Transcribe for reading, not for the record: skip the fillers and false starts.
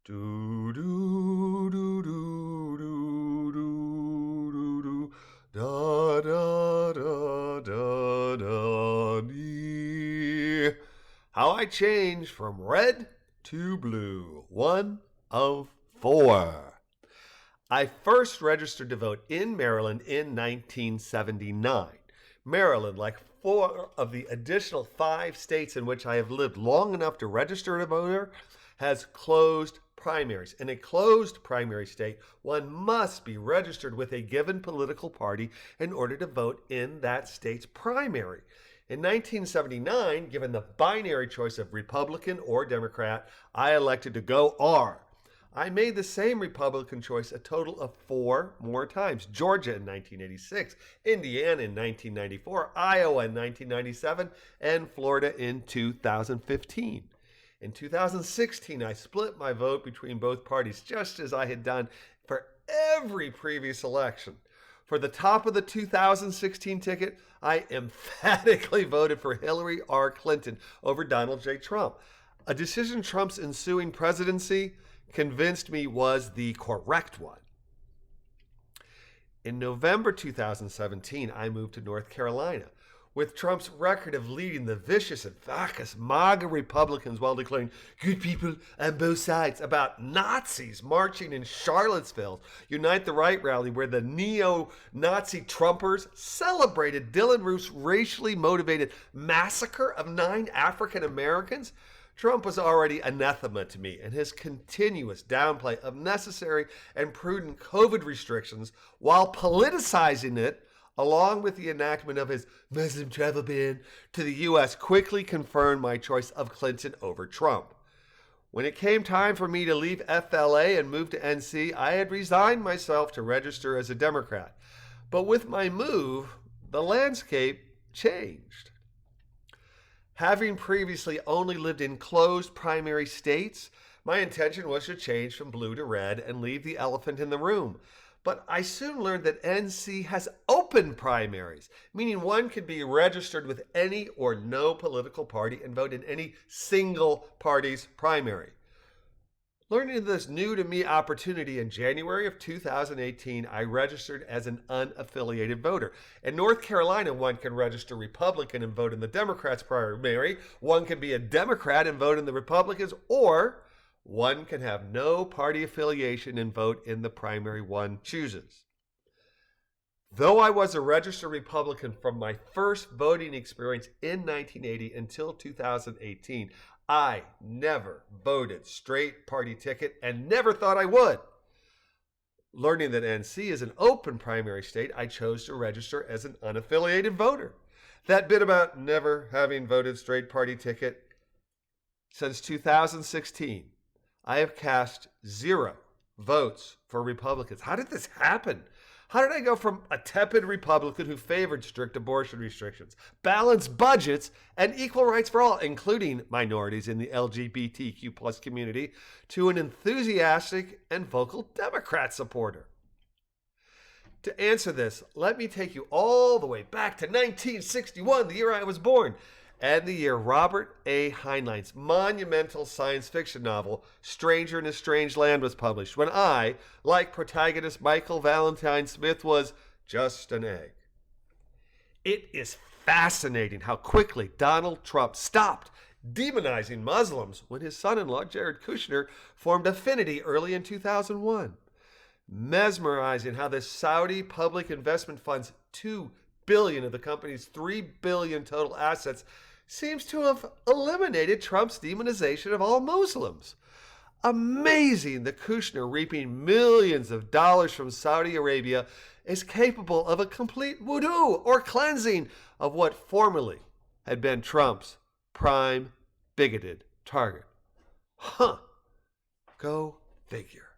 Do do do do do do do do da da da da da dee. How I changed from red to blue. 1 of 4. I first registered to vote in Maryland in 1979. Maryland, like 4 of the additional 5 states in which I have lived long enough to register as a voter, has closed primaries. In a closed primary state, one must be registered with a given political party in order to vote in that state's primary. In 1979, given the binary choice of Republican or Democrat, I elected to go R. I made the same Republican choice a total of 4 more times. Georgia in 1986, Indiana in 1994, Iowa in 1997, and Florida in 2015. In 2016, I split my vote between both parties, just as I had done for every previous election. For the top of the 2016 ticket, I emphatically voted for Hillary R. Clinton over Donald J. Trump. A decision Trump's ensuing presidency convinced me was the correct one. In November 2017, I moved to North Carolina. With Trump's record of leading the vicious and vacuous MAGA Republicans while declaring good people on both sides about Nazis marching in Charlottesville, Unite the Right rally where the neo-Nazi Trumpers celebrated Dylann Roof's racially motivated massacre of 9 African Americans, Trump was already anathema to me, and his continuous downplay of necessary and prudent COVID restrictions while politicizing it, along with the enactment of his Muslim travel ban to the U.S., quickly confirmed my choice of Clinton over Trump. When it came time for me to leave FLA and move to NC, I had resigned myself to register as a Democrat. But with my move, the landscape changed. Having previously only lived in closed primary states, my intention was to change from blue to red and leave the elephant in the room. But I soon learned that NC has open primaries, meaning one could be registered with any or no political party and vote in any single party's primary. Learning of this new to me opportunity in January of 2018, I registered as an unaffiliated voter. In North Carolina, one can register Republican and vote in the Democrats' primary. One can be a Democrat and vote in the Republicans, or one can have no party affiliation and vote in the primary one chooses. Though I was a registered Republican from my first voting experience in 1980 until 2018, I never voted straight party ticket and never thought I would. Learning that NC is an open primary state, I chose to register as an unaffiliated voter. That bit about never having voted straight party ticket, since 2016, I have cast 0 votes for Republicans. How did this happen? How did I go from a tepid Republican who favored strict abortion restrictions, balanced budgets, and equal rights for all, including minorities in the LGBTQ plus community, to an enthusiastic and vocal Democrat supporter? To answer this, let me take you all the way back to 1961, the year I was born, and the year Robert A. Heinlein's monumental science fiction novel, Stranger in a Strange Land, was published, when I, like protagonist Michael Valentine Smith, was just an egg. It is fascinating how quickly Donald Trump stopped demonizing Muslims when his son-in-law, Jared Kushner, formed Affinity early in 2001. Mesmerizing how the Saudi Public Investment Fund's $2 billion of the company's $3 billion total assets seems to have eliminated Trump's demonization of all Muslims. Amazing that Kushner, reaping millions of dollars from Saudi Arabia, is capable of a complete wudu or cleansing of what formerly had been Trump's prime bigoted target. Go figure.